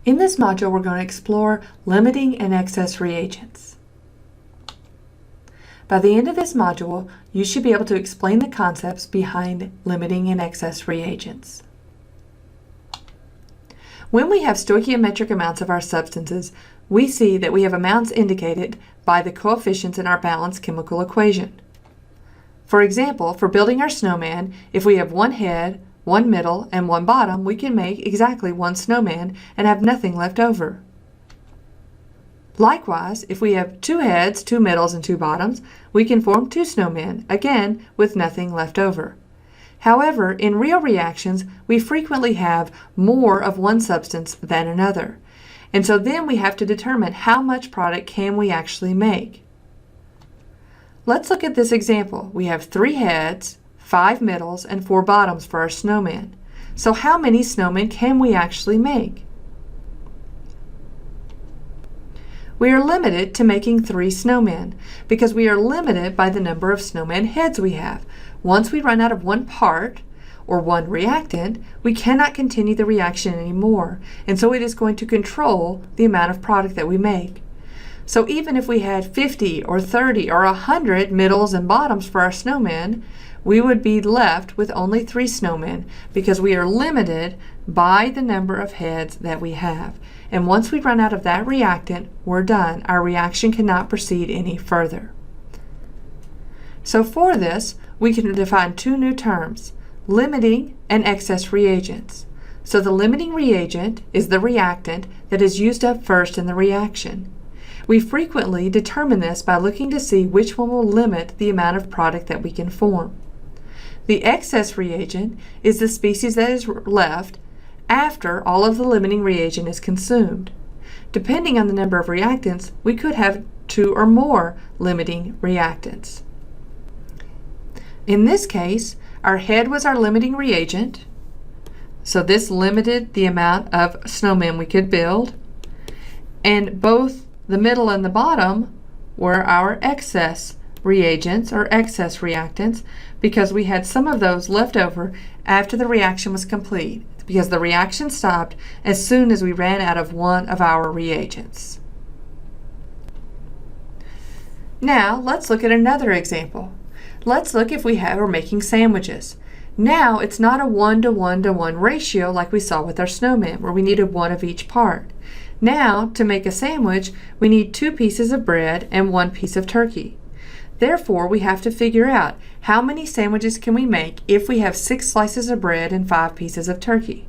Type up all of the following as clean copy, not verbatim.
In this module, we're going to explore limiting and excess reagents. By the end of this module, you should be able to explain the concepts behind limiting and excess reagents. When we have stoichiometric amounts of our substances, we see that we have amounts indicated by the coefficients in our balanced chemical equation. For example, for building our snowman, if we have one head, one middle, and one bottom, we can make exactly one snowman and have nothing left over. Likewise, if we have two heads, two middles, and two bottoms, we can form two snowmen, again with nothing left over. However, in real reactions, we frequently have more of one substance than another. And so then we have to determine how much product can we actually make. Let's look at this example. We have 3 heads, 5 middles, and 4 bottoms for our snowman. So how many snowmen can we actually make? We are limited to making 3 snowmen because we are limited by the number of snowman heads we have. Once we run out of one part or one reactant, we cannot continue the reaction anymore, and so it is going to control the amount of product that we make. So even if we had 50 or 30 or 100 middles and bottoms for our snowmen, we would be left with only 3 snowmen because we are limited by the number of heads that we have. And once we run out of that reactant, we're done. Our reaction cannot proceed any further. So for this, we can define 2 new terms, limiting and excess reagents. So the limiting reagent is the reactant that is used up first in the reaction. We frequently determine this by looking to see which one will limit the amount of product that we can form. The excess reagent is the species that is left after all of the limiting reagent is consumed. Depending on the number of reactants, we could have 2 or more limiting reactants. In this case, our head was our limiting reagent, so this limited the amount of snowmen we could build, and both the middle and the bottom were our excess reagents or excess reactants because we had some of those left over after the reaction was complete, because the reaction stopped as soon as we ran out of one of our reagents. Now let's look at another example. Let's look if we're making sandwiches. Now it's not a 1-to-1-to-1 ratio like we saw with our snowman where we needed 1 of each part. Now to make a sandwich we need 2 pieces of bread and 1 piece of turkey. Therefore we have to figure out how many sandwiches can we make if we have 6 slices of bread and 5 pieces of turkey.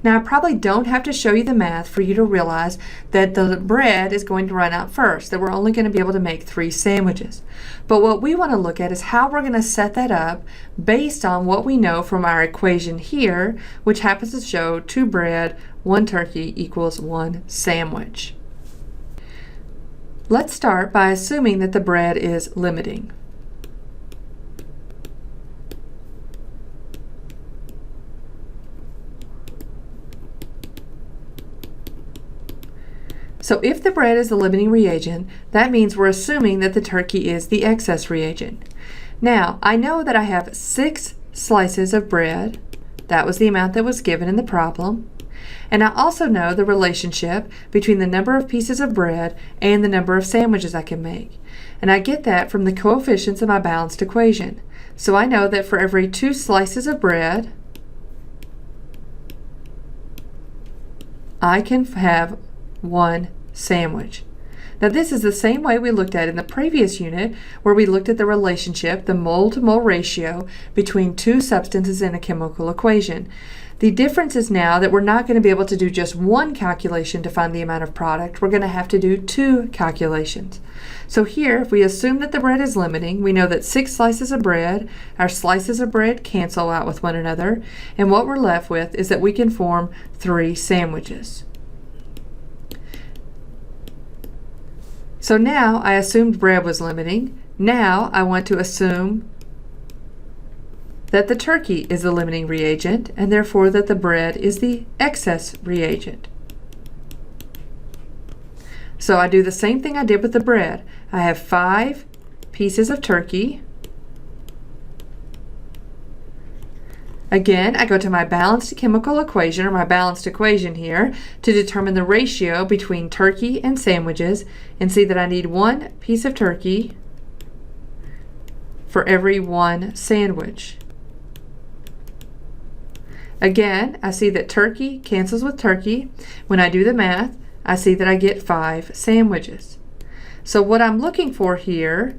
Now I probably don't have to show you the math for you to realize that the bread is going to run out first, that we're only going to be able to make 3 sandwiches. But what we want to look at is how we're going to set that up based on what we know from our equation here, which happens to show 2 bread, 1 turkey equals 1 sandwich. Let's start by assuming that the bread is limiting. So if the bread is the limiting reagent, that means we're assuming that the turkey is the excess reagent. Now, I know that I have 6 slices of bread. That was the amount that was given in the problem. And I also know the relationship between the number of pieces of bread and the number of sandwiches I can make. And I get that from the coefficients of my balanced equation. So I know that for every 2 slices of bread, I can have 1 sandwich. Now this is the same way we looked at in the previous unit where we looked at the relationship, the mole-to-mole ratio between 2 substances in a chemical equation. The difference is now that we're not going to be able to do just 1 calculation to find the amount of product. We're going to have to do 2 calculations. So here, if we assume that the bread is limiting, we know that 6 slices of bread, our slices of bread cancel out with one another, and what we're left with is that we can form 3 sandwiches. So now I assumed bread was limiting. Now I want to assume that the turkey is the limiting reagent and therefore that the bread is the excess reagent. So I do the same thing I did with the bread. I have 5 pieces of turkey Again, I go to my balanced chemical equation, or my balanced equation here, to determine the ratio between turkey and sandwiches, and see that I need 1 piece of turkey for every 1 sandwich. Again, I see that turkey cancels with turkey. When I do the math, I see that I get 5 sandwiches. So what I'm looking for here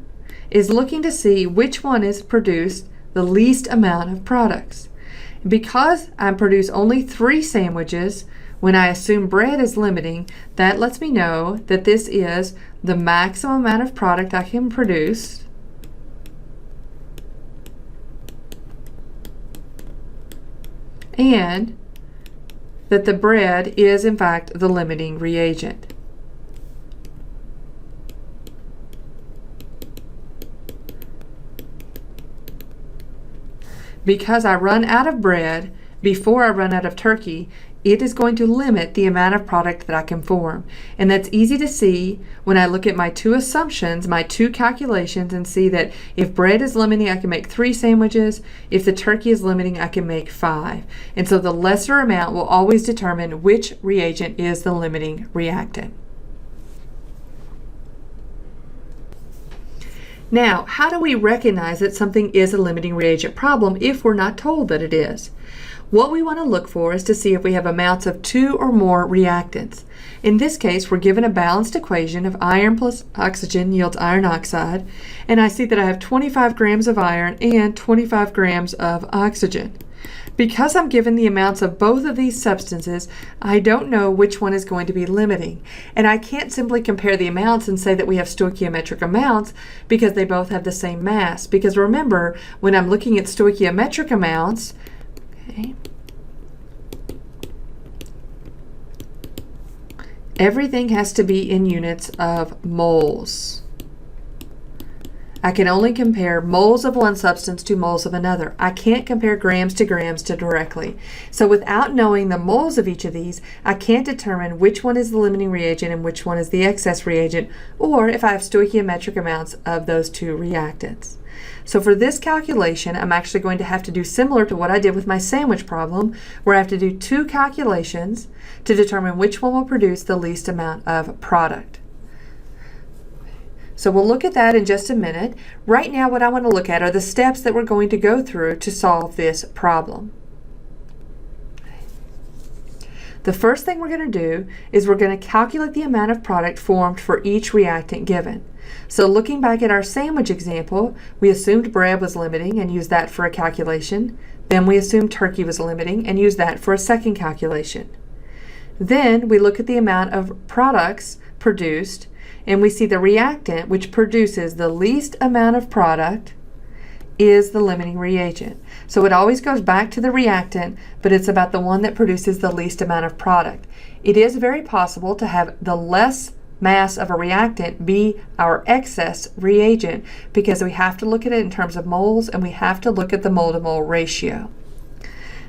is looking to see which one is produced the least amount of products. Because I produce only 3 sandwiches, when I assume bread is limiting, that lets me know that this is the maximum amount of product I can produce. And that the bread is in fact the limiting reagent. Because I run out of bread before I run out of turkey, it is going to limit the amount of product that I can form. And that's easy to see when I look at my 2 assumptions, my 2 calculations, and see that if bread is limiting, I can make 3 sandwiches. If the turkey is limiting, I can make 5. And so the lesser amount will always determine which reagent is the limiting reactant. Now, how do we recognize that something is a limiting reagent problem if we're not told that it is? What we want to look for is to see if we have amounts of 2 or more reactants. In this case, we're given a balanced equation of iron plus oxygen yields iron oxide, and I see that I have 25 grams of iron and 25 grams of oxygen. Because I'm given the amounts of both of these substances, I don't know which one is going to be limiting. And I can't simply compare the amounts and say that we have stoichiometric amounts because they both have the same mass. Because remember, when I'm looking at stoichiometric amounts, okay, everything has to be in units of moles. I can only compare moles of one substance to moles of another. I can't compare grams to directly. So without knowing the moles of each of these, I can't determine which one is the limiting reagent and which one is the excess reagent, or if I have stoichiometric amounts of those 2 reactants. So for this calculation, I'm actually going to have to do similar to what I did with my sandwich problem, where I have to do 2 calculations to determine which one will produce the least amount of product. So we'll look at that in just a minute. Right now, what I want to look at are the steps that we're going to go through to solve this problem. The first thing we're going to do is we're going to calculate the amount of product formed for each reactant given. So looking back at our sandwich example, we assumed bread was limiting and used that for a calculation. Then we assumed turkey was limiting and used that for a second calculation. Then we look at the amount of products produced, and we see the reactant, which produces the least amount of product, is the limiting reagent. So it always goes back to the reactant, but it's about the one that produces the least amount of product. It is very possible to have the less mass of a reactant be our excess reagent, because we have to look at it in terms of moles, and we have to look at the mole-to-mole ratio.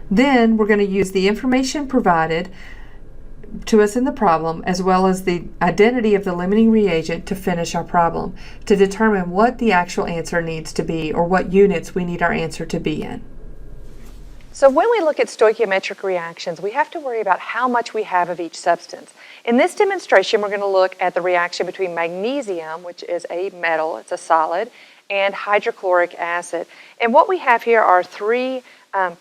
Then we're going to use the information provided to us in the problem, as well as the identity of the limiting reagent, to finish our problem, to determine what the actual answer needs to be, or what units we need our answer to be in. So when we look at stoichiometric reactions, we have to worry about how much we have of each substance. In this demonstration, we're going to look at the reaction between magnesium, which is a metal, it's a solid, and hydrochloric acid. And what we have here are 3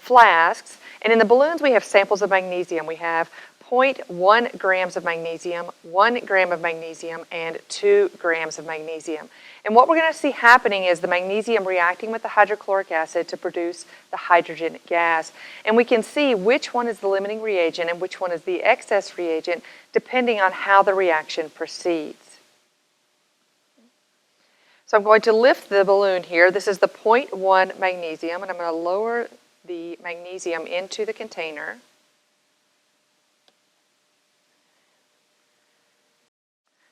flasks, and in the balloons we have samples of magnesium. We have 0.1 grams of magnesium, 1 gram of magnesium, and 2 grams of magnesium. And what we're going to see happening is the magnesium reacting with the hydrochloric acid to produce the hydrogen gas. And we can see which one is the limiting reagent and which one is the excess reagent, depending on how the reaction proceeds. So I'm going to lift the balloon here. This is the 0.1 magnesium, and I'm going to lower the magnesium into the container.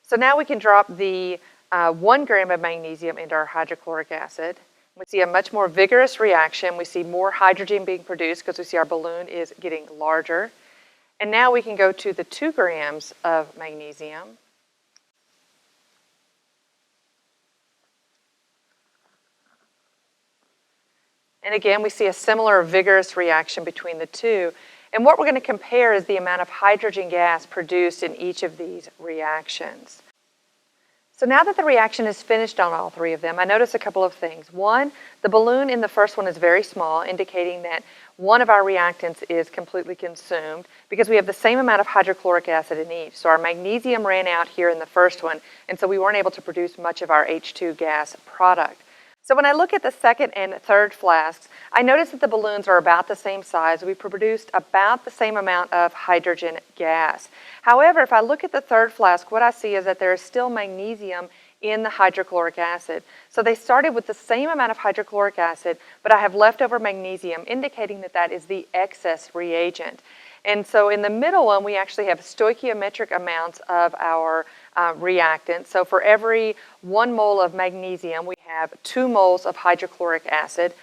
So now we can drop the 1 gram of magnesium into our hydrochloric acid. We see a much more vigorous reaction. We see more hydrogen being produced because we see our balloon is getting larger. And now we can go to the 2 grams of magnesium. And again, we see a similar vigorous reaction between the two. And what we're going to compare is the amount of hydrogen gas produced in each of these reactions. So now that the reaction is finished on all three of them, I notice a couple of things. One, the balloon in the first one is very small, indicating that one of our reactants is completely consumed because we have the same amount of hydrochloric acid in each. So our magnesium ran out here in the first one, and so we weren't able to produce much of our H2 gas product. So when I look at the second and third flasks, I notice that the balloons are about the same size. We produced about the same amount of hydrogen gas. However, if I look at the third flask, what I see is that there is still magnesium in the hydrochloric acid. So they started with the same amount of hydrochloric acid, but I have leftover magnesium, indicating that that is the excess reagent. And so in the middle one, we actually have stoichiometric amounts of our reactant. So for every 1 mole of magnesium, we have 2 moles of hydrochloric acid.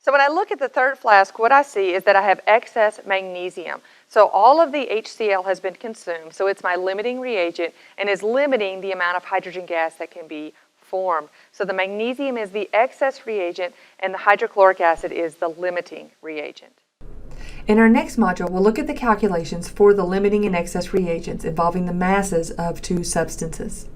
So when I look at the third flask, what I see is that I have excess magnesium. So all of the HCl has been consumed, so it's my limiting reagent and is limiting the amount of hydrogen gas that can be formed. So the magnesium is the excess reagent and the hydrochloric acid is the limiting reagent. In our next module, we'll look at the calculations for the limiting and excess reagents involving the masses of two substances.